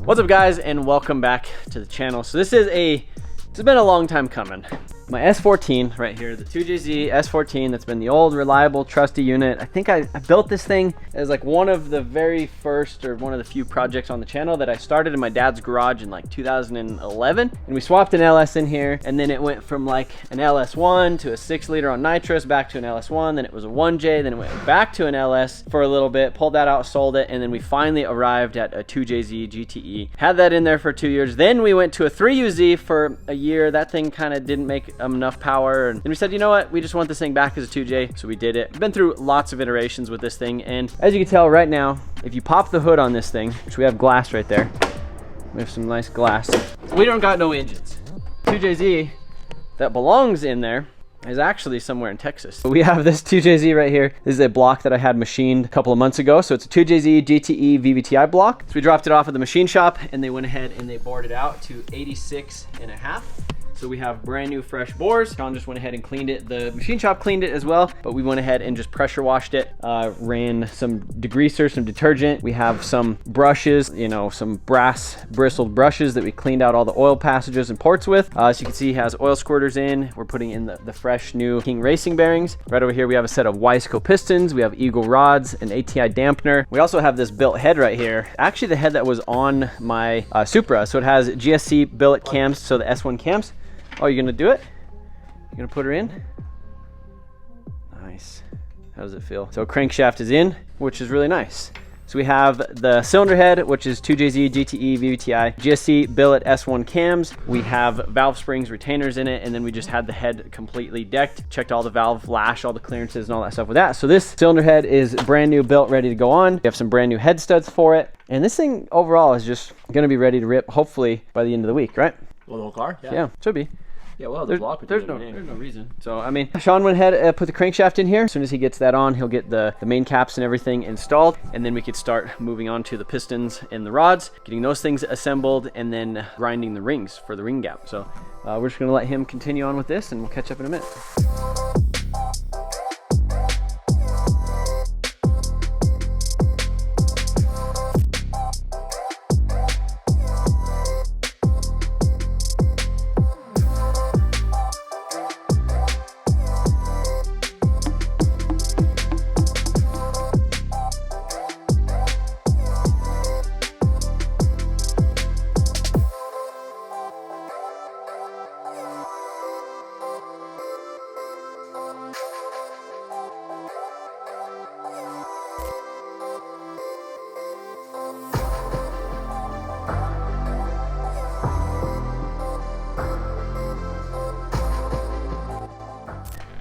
What's up guys, and welcome back to the channel. So this has been a long time coming. My S14 right here, the 2JZ S14, that's been the old, reliable, trusty unit. I think I built this thing as like one of the very first, or one of the few projects on the channel that I started in my dad's garage in like 2011. And we swapped an LS in here, and then it went from like an LS1 to a 6-liter on nitrous, back to an LS1, then it was a 1J, then it went back to an LS for a little bit, pulled that out, sold it, and then we finally arrived at a 2JZ GTE. Had that in there for 2 years. Then we went to a 3UZ for a year. That thing kind of didn't make enough power, and then we said, you know what, we just want this thing back as a 2J, so we did it. We've been through lots of iterations with this thing, and as you can tell right now, if you pop the hood on this thing, which we have glass right there, we have some nice glass, we don't got no engines. 2JZ that belongs in there is actually somewhere in Texas. We have this 2JZ right here. This is a block that I had machined a couple of months ago. So it's a 2JZ GTE VVTI block. So we dropped it off at the machine shop, and they went ahead and they bored it out to 86.5. So we have brand new fresh bores. Sean just went ahead and cleaned it. The machine shop cleaned it as well, but we went ahead and just pressure washed it, ran some degreaser, some detergent. We have some brushes, you know, some brass bristled brushes that we cleaned out all the oil passages and ports with. As you can see, it has oil squirters in. We're putting in the fresh new King Racing bearings. Right over here, we have a set of Wiseco pistons. We have Eagle rods, an ATI dampener. We also have this Billet head right here. Actually, the head that was on my Supra. So it has GSC Billet cams, so the S1 cams. Oh, you're gonna do it? You're gonna put her in? Nice. How does it feel? So crankshaft is in, which is really nice. So we have the cylinder head, which is 2JZ GTE VVTI GSC Billet S1 cams. We have valve springs, retainers in it, and then we just had the head completely decked. Checked all the valve lash, all the clearances and all that stuff with that. So this cylinder head is brand new, built, ready to go on. We have some brand new head studs for it. And this thing overall is just gonna be ready to rip, hopefully by the end of the week, right? Well, the whole car? Yeah, should be. Yeah, well, there's no reason. So, I mean, Sean went ahead, put the crankshaft in here. As soon as he gets that on, he'll get the main caps and everything installed. And then we could start moving on to the pistons and the rods, getting those things assembled, and then grinding the rings for the ring gap. So we're just gonna let him continue on with this, and we'll catch up in a minute.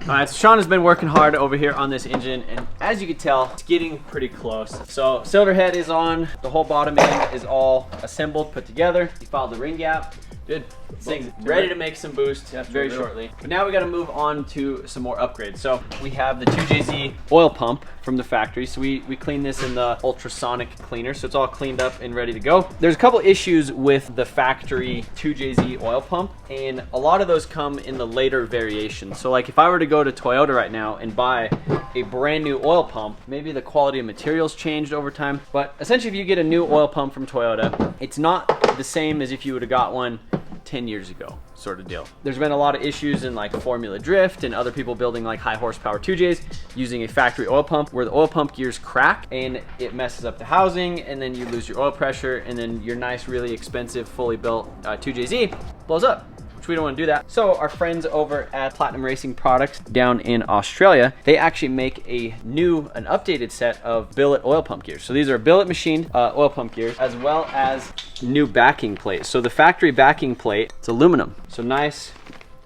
All right, so Sean has been working hard over here on this engine, and as you can tell, it's getting pretty close. So cylinder head is on, the whole bottom end is all assembled, put together. He filed the ring gap. Good. This thing's ready to make some boost very shortly. But now we got to move on to some more upgrades. So we have the 2JZ oil pump from the factory. So we cleaned this in the ultrasonic cleaner. So it's all cleaned up and ready to go. There's a couple issues with the factory 2JZ oil pump, and a lot of those come in the later variations. So like if I were to go to Toyota right now and buy a brand new oil pump, maybe the quality of materials changed over time. But essentially if you get a new oil pump from Toyota, it's not the same as if you would have got one 10 years ago, sort of deal. There's been a lot of issues in like formula drift and other people building like high horsepower 2Js using a factory oil pump where the oil pump gears crack and it messes up the housing, and then you lose your oil pressure, and then your nice, really expensive, fully built 2JZ blows up. We don't want to do that. So our friends over at Platinum Racing Products down in Australia, they actually make an updated set of billet oil pump gears. So these are billet machined oil pump gears, as well as new backing plates. So the factory backing plate, it's aluminum. So nice,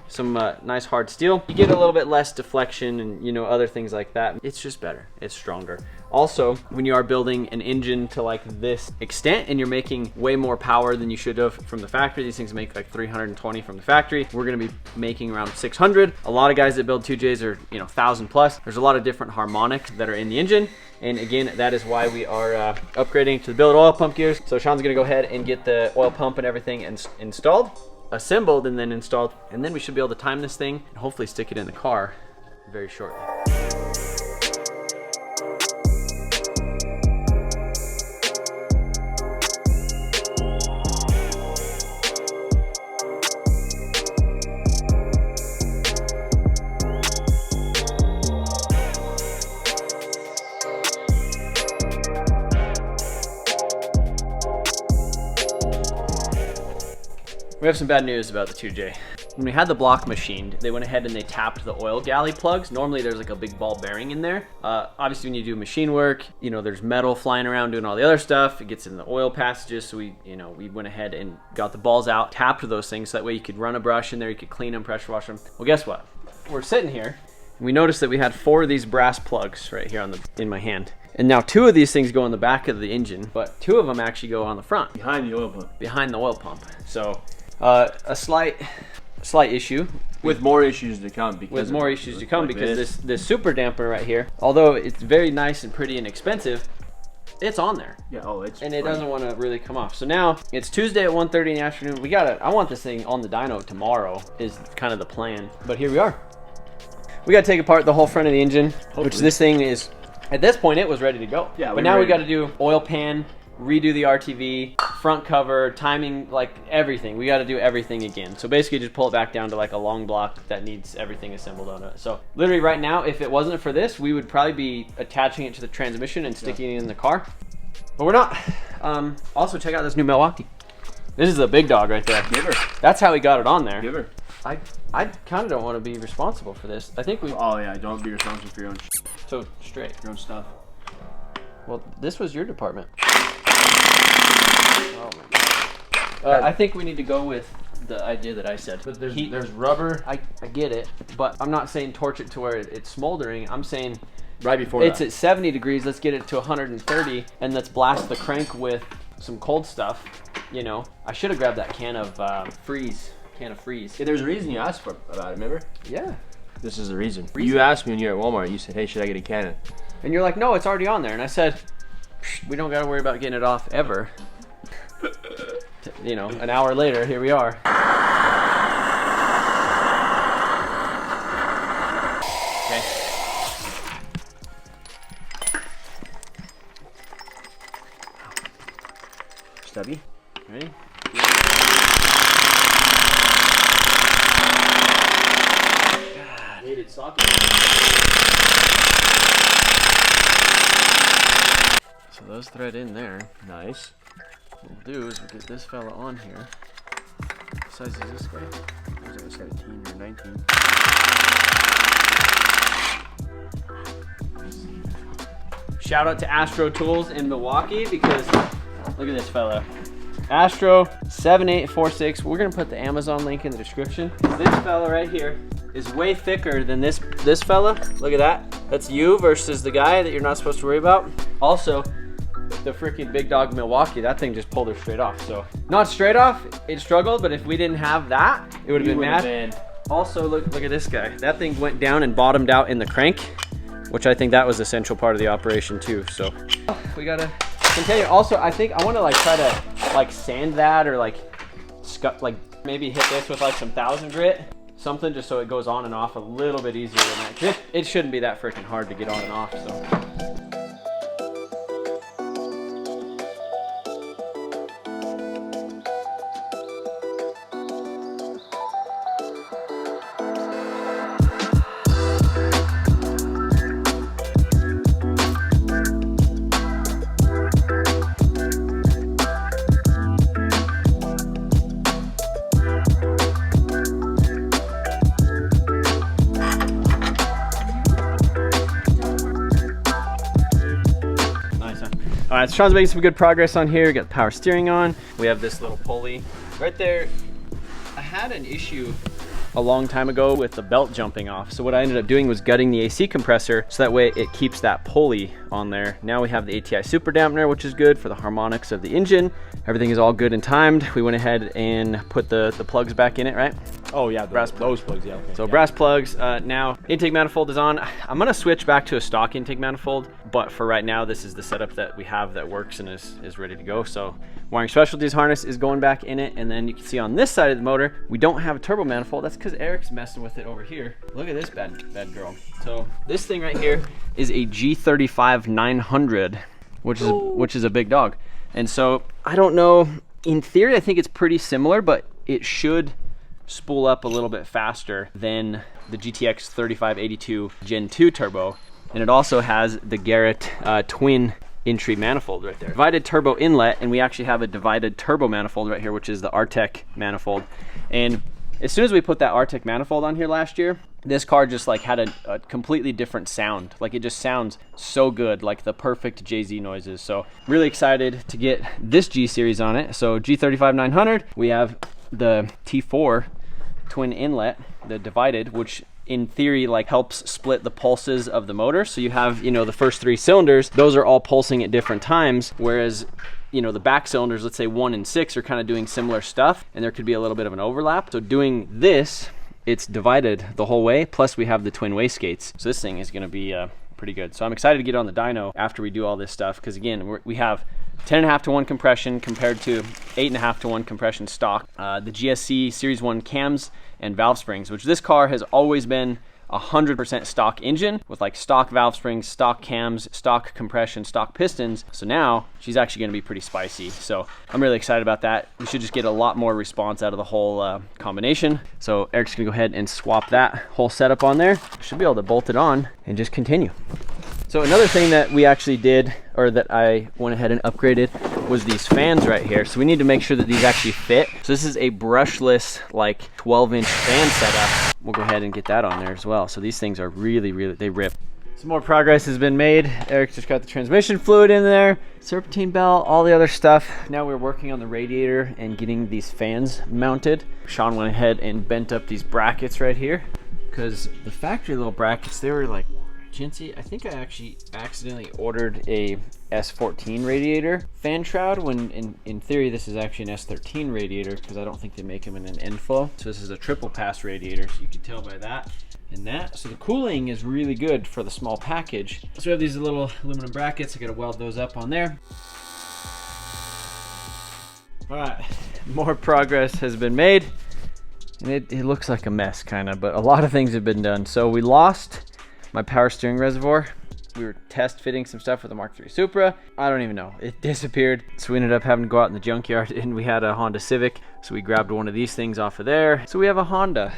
some nice hard steel. You get a little bit less deflection and, you know, other things like that. It's just better, it's stronger. Also, when you are building an engine to like this extent and you're making way more power than you should have from the factory, these things make like 320 from the factory. We're gonna be making around 600. A lot of guys that build 2Js are, you know, 1,000 plus. There's a lot of different harmonics that are in the engine. And again, that is why we are upgrading to the billet oil pump gears. So Sean's gonna go ahead and get the oil pump and everything installed, assembled, and then installed. And then we should be able to time this thing and hopefully stick it in the car very shortly. We have some bad news about the 2J. When we had the block machined, they went ahead and they tapped the oil galley plugs. Normally there's like a big ball bearing in there. Obviously when you do machine work, you know, there's metal flying around doing all the other stuff. It gets in the oil passages. So we went ahead and got the balls out, tapped those things. So that way you could run a brush in there, you could clean them, pressure wash them. Well, guess what? We're sitting here and we noticed that we had 4 of these brass plugs right here in my hand. And now 2 of these things go in the back of the engine, but 2 of them actually go on the front. Behind the oil pump. Behind the oil pump. So a slight issue. With more issues to come. Because this super damper right here, although it's very nice and pretty and expensive, it's on there. Yeah, and it doesn't want to really come off. So now it's Tuesday at 1:30 in the afternoon. I want this thing on the dyno tomorrow is kind of the plan. But here we are. We got to take apart the whole front of the engine, which this thing is, at this point it was ready to go. Yeah, but now we got to do oil pan, redo the RTV, front cover, timing, like everything. We got to do everything again. So basically just pull it back down to like a long block that needs everything assembled on it. So literally right now, if it wasn't for this, we would probably be attaching it to the transmission and sticking it in the car. But we're not. Also check out this new Milwaukee. This is a big dog right there. Give her. That's how we got it on there. Give her. I kind of don't want to be responsible for this. I think we... Oh yeah, don't be responsible for your own So straight. Your own stuff. Well, this was your department. Oh my God. I think we need to go with the idea that I said. But there's rubber. I get it, but I'm not saying torch it to where it's smoldering. I'm saying right before it's at 70 degrees. Let's get it to 130 and let's blast the crank with some cold stuff. You know, I should have grabbed that can of freeze. Yeah, there's a reason you asked for about it, remember? Yeah. This is the reason. You asked me when you were at Walmart. You said, hey, should I get a cannon? And you're like, no, it's already on there. And I said, we don't got to worry about getting it off ever. You know, an hour later, here we are. Okay. Stubby. Ready? Weighted socket. So those thread in there. Nice. What we'll do is we'll get this fella on here. What size is this guy? Is it 17 or 19? Shout out to Astro Tools in Milwaukee because look at this fella. Astro 7846. We're gonna put the Amazon link in the description. This fella right here is way thicker than this fella. Look at that. That's you versus the guy that you're not supposed to worry about. Also, the freaking big dog Milwaukee, that thing just pulled her straight off. So not straight off, it struggled, but if we didn't have that, it would have been mad. Also, look at this guy. That thing went down and bottomed out in the crank, which I think that was essential part of the operation too. So we gotta continue. Also, I think I want to like try to like sand that or like maybe hit this with like some 1000 grit, something just so it goes on and off a little bit easier than that. It shouldn't be that freaking hard to get on and off. So. All right, so Sean's making some good progress on here. We got the power steering on. We have this little pulley right there. I had an issue a long time ago with the belt jumping off. So what I ended up doing was gutting the AC compressor so that way it keeps that pulley on there. Now we have the ATI Super Damper, which is good for the harmonics of the engine. Everything is all good and timed. We went ahead and put the plugs back in it, right? Oh yeah, those plugs, yeah. Okay. So brass plugs. Now intake manifold is on. I'm gonna switch back to a stock intake manifold, but for right now, this is the setup that we have that works and is ready to go. So wiring Specialties harness is going back in it, and then you can see on this side of the motor, we don't have a turbo manifold. That's because Eric's messing with it over here. Look at this bad girl. So this thing right here is a G35 900, which is a big dog. And so I don't know. In theory, I think it's pretty similar, but it should spool up a little bit faster than the GTX 3582 Gen 2 turbo. And it also has the Garrett twin entry manifold right there. Divided turbo inlet, and we actually have a divided turbo manifold right here, which is the Artec manifold. And as soon as we put that Artec manifold on here last year, this car just like had a completely different sound. Like it just sounds so good, like the perfect Jay-Z noises. So really excited to get this G series on it. So G35-900, we have the T4 twin inlet, the divided, which in theory like helps split the pulses of the motor. So you have, you know, the first 3 cylinders, those are all pulsing at different times, whereas you know, the back cylinders, let's say 1 and 6, are kind of doing similar stuff, and there could be a little bit of an overlap. So doing this, it's divided the whole way, plus we have the twin wastegates. So this thing is gonna be pretty good. So I'm excited to get on the dyno after we do all this stuff, because again, we have 10.5 to 1 compression compared to 8.5 to 1 compression stock. The GSC Series 1 cams and valve springs, which this car has always been 100% stock engine with like stock valve springs, stock cams, stock compression, stock pistons. So now she's actually going to be pretty spicy. So I'm really excited about that. We should just get a lot more response out of the whole combination. So Eric's going to go ahead and swap that whole setup on there. Should be able to bolt it on and just continue. So another thing that we actually did, or that I went ahead and upgraded, was these fans right here. So we need to make sure that these actually fit. So this is a brushless, like 12-inch fan setup. We'll go ahead and get that on there as well. So these things are really, they rip. Some more progress has been made. Eric just got the transmission fluid in there, serpentine belt, all the other stuff. Now we're working on the radiator and getting these fans mounted. Sean went ahead and bent up these brackets right here, because the factory little brackets, they were like chintzy. I think I actually accidentally ordered a S14 radiator fan shroud when in theory this is actually an S13 radiator, because I don't think they make them in an inflow. So this is a triple pass radiator, so you can tell by that and that. So the cooling is really good for the small package. So we have these little aluminum brackets. I gotta weld those up on there. All right, more progress has been made, and it looks like a mess kind of, but a lot of things have been done. So we lost my power steering reservoir. We were test fitting some stuff with the Mark III Supra. I don't even know, it disappeared. So we ended up having to go out in the junkyard, and we had a Honda Civic. So we grabbed one of these things off of there. So we have a Honda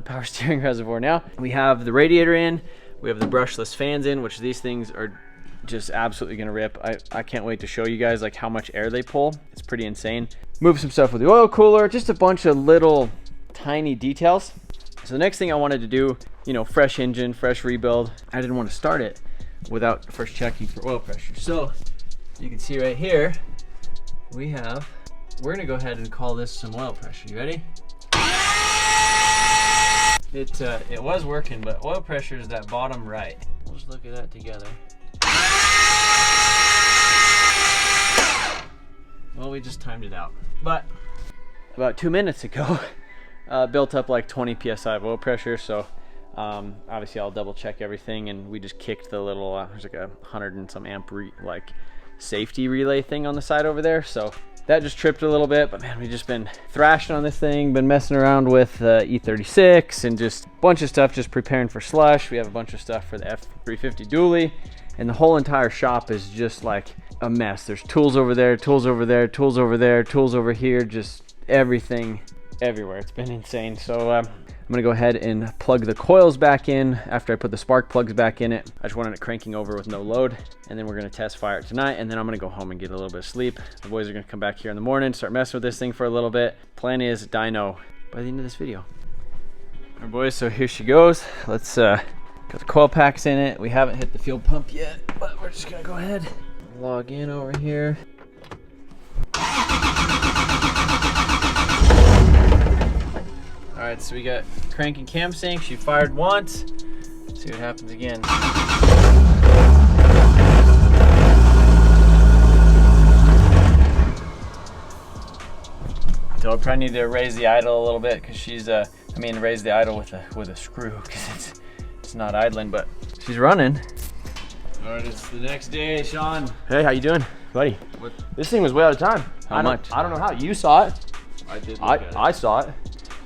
power steering reservoir now. We have the radiator in, we have the brushless fans in, which these things are just absolutely gonna rip. I can't wait to show you guys like how much air they pull. It's pretty insane. Move some stuff with the oil cooler, just a bunch of little tiny details. So the next thing I wanted to do, you know, fresh engine, fresh rebuild. I didn't want to start it without first checking for oil pressure. So you can see right here, we're gonna go ahead and call this some oil pressure. You ready? It was working, but oil pressure is that bottom right. We'll just look at that together. Well, we just timed it out. But about 2 minutes ago, built up like 20 psi of oil pressure. So obviously I'll double check everything, and we just kicked the little there's like a 100 and some amp like safety relay thing on the side over there. So that just tripped a little bit, but man, we've just been thrashing on this thing, been messing around with E36 and just a bunch of stuff, just preparing for Slush. We have a bunch of stuff for the F350 dually, and the whole entire shop is just like a mess. There's tools over there, tools over there, tools over there, tools over here, just everything everywhere. It's been insane. So I'm gonna go ahead and plug the coils back in after I put the spark plugs back in it. I just wanted it cranking over with no load, and then we're gonna test fire it tonight, and then I'm gonna go home and get a little bit of sleep. The boys are gonna come back here in the morning, start messing with this thing for a little bit. Plan is dyno by the end of this video. All right, boys, so here she goes. Let's got the coil packs in it. We haven't hit the fuel pump yet, but we're just gonna go ahead, log in over here. All right, so we got crank and cam sync. She fired once. Let's see what happens again. So I probably need to raise the idle a little bit, because she's raise the idle with a screw, because it's not idling, but she's running. All right, it's the next day, Sean. Hey, how you doing, buddy? What? This thing was way out of time. How much? I don't know how. You saw it. I did look at it. I saw it.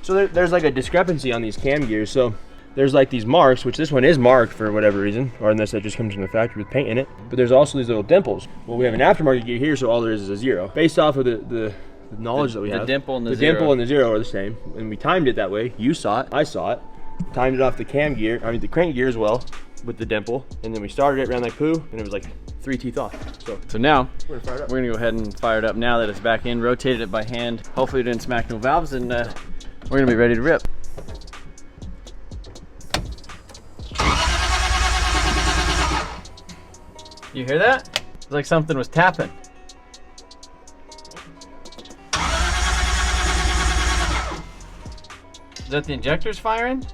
So there's like a discrepancy on these cam gears. So there's like these marks, which this one is marked for whatever reason, or unless it just comes from the factory with paint in it. But there's also these little dimples. Well, we have an aftermarket gear here, so all there is a 0. Based off of the knowledge that we have. The dimple and the 0. The dimple and the 0 are the same, and we timed it that way. You saw it. I saw it. Timed it off the cam gear. I mean the crank gear as well, with the dimple, and then we started it, ran like poo, and it was like 3 teeth off. So now we're gonna fire it up. We're gonna go ahead and fire it up now that it's back in, rotated it by hand. Hopefully it didn't smack no valves, and we're gonna be ready to rip. You hear that? It's like something was tapping. Is that the injectors firing?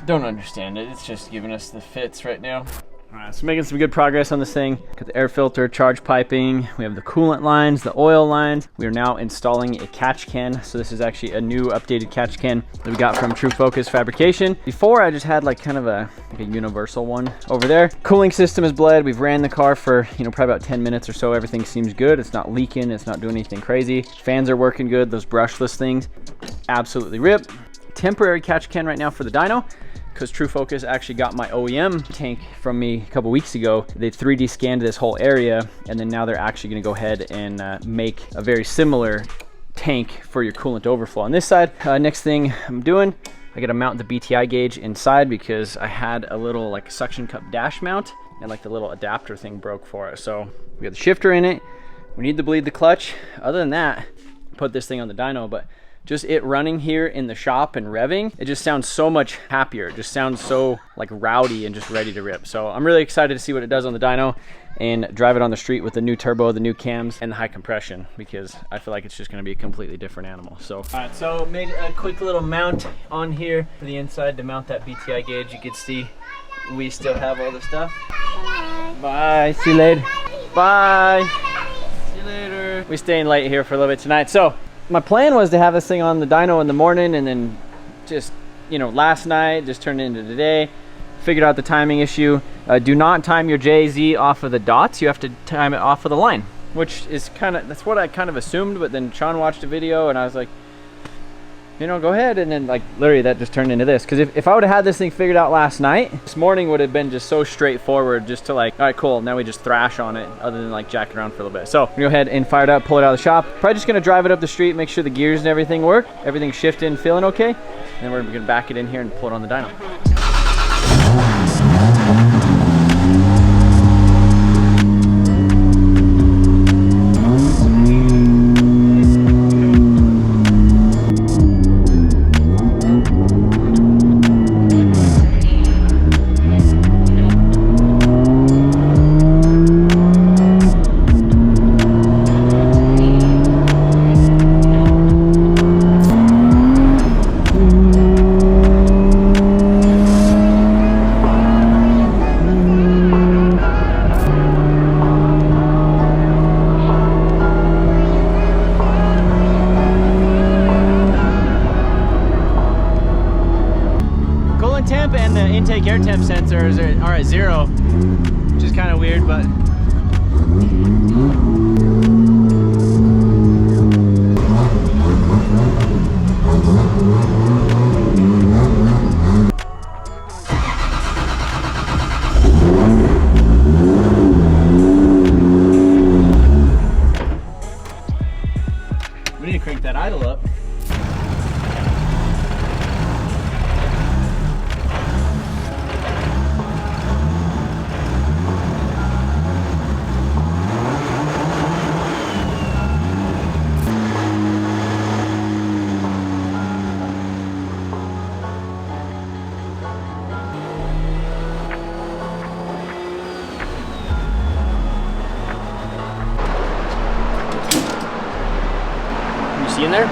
Don't understand it. It's just giving us the fits right now. All right, so making some good progress on this thing. Got the air filter, charge piping. We have the coolant lines, the oil lines. We are now installing a catch can. So this is actually a new updated catch can that we got from True Focus Fabrication. Before I just had like kind of a universal one over there. Cooling system is bled. We've ran the car for, probably about 10 minutes or so. Everything seems good. It's not leaking. It's not doing anything crazy. Fans are working good. Those brushless things, absolutely rip. Temporary catch can right now for the dyno, because True Focus actually got my OEM tank from me a couple weeks ago. They 3D scanned this whole area, and then now they're actually gonna go ahead and make a very similar tank for your coolant overflow. On this side, next thing I'm doing, I gotta mount the VVTI gauge inside because I had a little like suction cup dash mount, and like the little adapter thing broke for it. So we got the shifter in it. We need to bleed the clutch. Other than that, put this thing on the dyno, but just it running here in the shop and revving, it just sounds so much happier. It just sounds so like rowdy and just ready to rip. So I'm really excited to see what it does on the dyno and drive it on the street with the new turbo, the new cams, and the high compression, because I feel like it's just gonna be a completely different animal. So, all right, so made a quick little mount on here for the inside to mount that VVTI gauge. You can see we still have all the stuff. Bye, see you later. Bye. See you later. We're staying late here for a little bit tonight. So, my plan was to have this thing on the dyno in the morning, and then just, last night, just turned into today. Figured out the timing issue. Do not time your JZ off of the dots. You have to time it off of the line, which is that's what I kind of assumed, but then Sean watched a video and I was like, go ahead. And then like literally that just turned into this. Cause if I would have had this thing figured out last night, this morning would have been just so straightforward, just to like, all right, cool. Now we just thrash on it other than like jack it around for a little bit. So I'm gonna go ahead and fire it up, pull it out of the shop. Probably just gonna drive it up the street, make sure the gears and everything work. Everything's shifting, feeling okay. And then we're gonna back it in here and pull it on the dyno. Intake air temp sensors are at 0, which is kind of weird, but we need to crank that idle up. In there.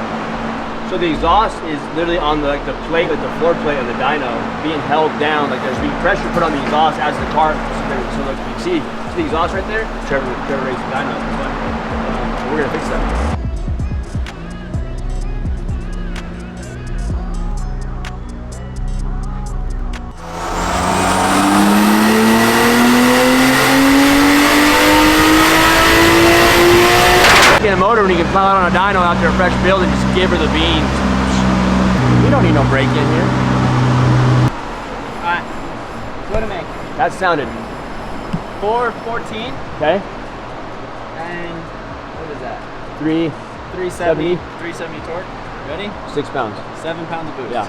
So the exhaust is literally on the plate, like the floor plate of the dyno, being held down. Like there's being pressure put on the exhaust as the car. So like you see the exhaust right there. Trevor raised the dyno. But we're gonna fix that. A motor when you can plow it on a dyno out there, a fresh build, and just give her the beans. You don't need no brake in here. Alright, what to make? That sounded 414. okay. And what is that? 3. 370 torque. Ready? 6 pounds. 7 pounds of boost. Yeah.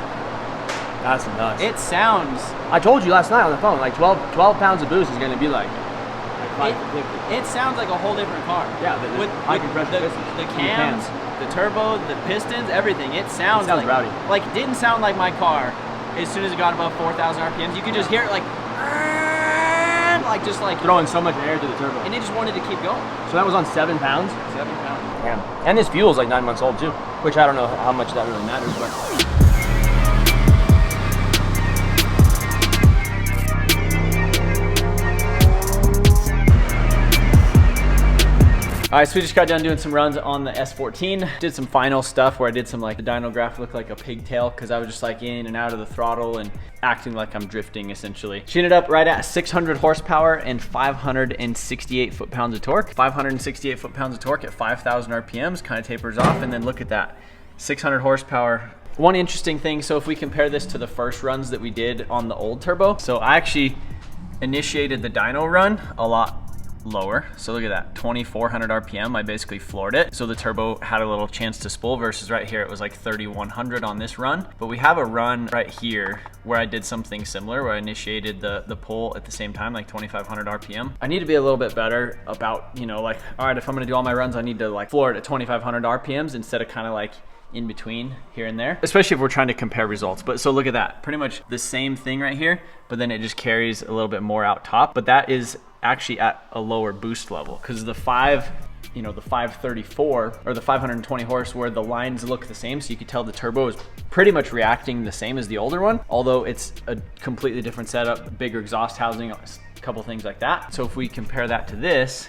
That's nuts. It sounds. I told you last night on the phone, like 12 pounds of boost is going to be like 550. It sounds like a whole different car. Yeah, with high compression pistons. The cams, the turbo, the pistons, everything. It sounds like rowdy. Like it didn't sound like my car. As soon as it got above 4,000 RPMs, you could just hear it like just like throwing so much air to the turbo. And it just wanted to keep going. So that was on 7 pounds? 7 pounds. Damn. And this fuel's like 9 months old too, which I don't know how much that really matters, but. All right, so we just got done doing some runs on the S14. Did some final stuff where I did some like the dyno graph looked like a pigtail because I was just like in and out of the throttle and acting like I'm drifting essentially. She ended up right at 600 horsepower and 568 foot-pounds of torque. 568 foot-pounds of torque at 5,000 RPMs, kind of tapers off, and then look at that, 600 horsepower. One interesting thing, so if we compare this to the first runs that we did on the old turbo, so I actually initiated the dyno run a lot lower. So look at that, 2,400 RPM, I basically floored it. So the turbo had a little chance to spool versus right here, it was like 3,100 on this run. But we have a run right here where I did something similar, where I initiated the pull at the same time, like 2,500 RPM. I need to be a little bit better about, you know, like, all right, if I'm gonna do all my runs, I need to like floor it at 2,500 RPMs instead of kind of like in between here and there, especially if we're trying to compare results. But so look at that, pretty much the same thing right here, but then it just carries a little bit more out top. But that is actually at a lower boost level because the 534 or the 520 horse where the lines look the same, so you could tell the turbo is pretty much reacting the same as the older one, although it's a completely different setup, bigger exhaust housing, a couple things like that. So if we compare that to this,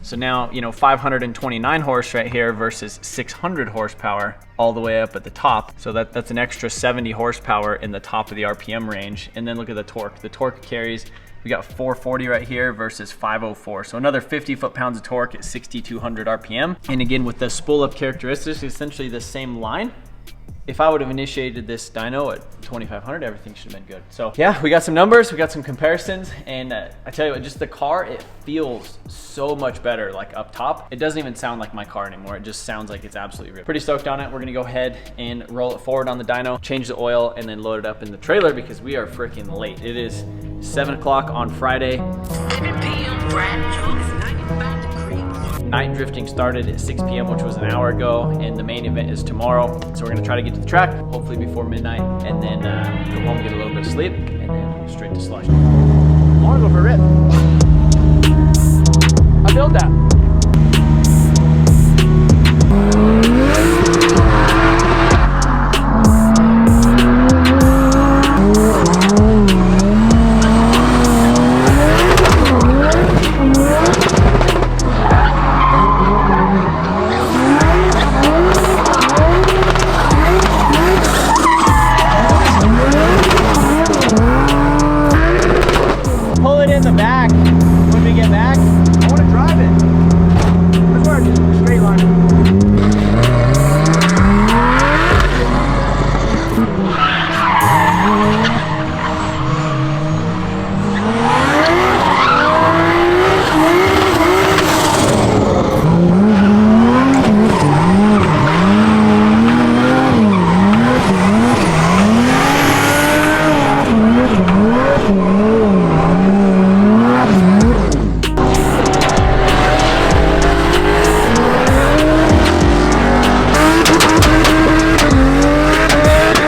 so now, you know, 529 horse right here versus 600 horsepower all the way up at the top. So that's an extra 70 horsepower in the top of the RPM range. And then look at the torque. The torque carries, we got 440 right here versus 504. So another 50 foot-pounds of torque at 6,200 RPM. And again, with the spool up characteristics, essentially the same line. If I would have initiated this dyno at 2,500, everything should have been good. So yeah, we got some numbers, we got some comparisons, and I tell you what, just the car, it feels so much better like up top. It doesn't even sound like my car anymore. It just sounds like it's absolutely real. Pretty stoked on it. We're gonna go ahead and roll it forward on the dyno, change the oil, and then load it up in the trailer because we are freaking late. It is 7 o'clock on Friday. 7 p.m. Friday, 95 degrees. Night drifting started at 6 p.m., which was an hour ago, and the main event is tomorrow. So we're gonna try to get to the track, hopefully before midnight, and then go home, get a little bit of sleep, and then straight to Slush. I wanna go for a rip. I built that.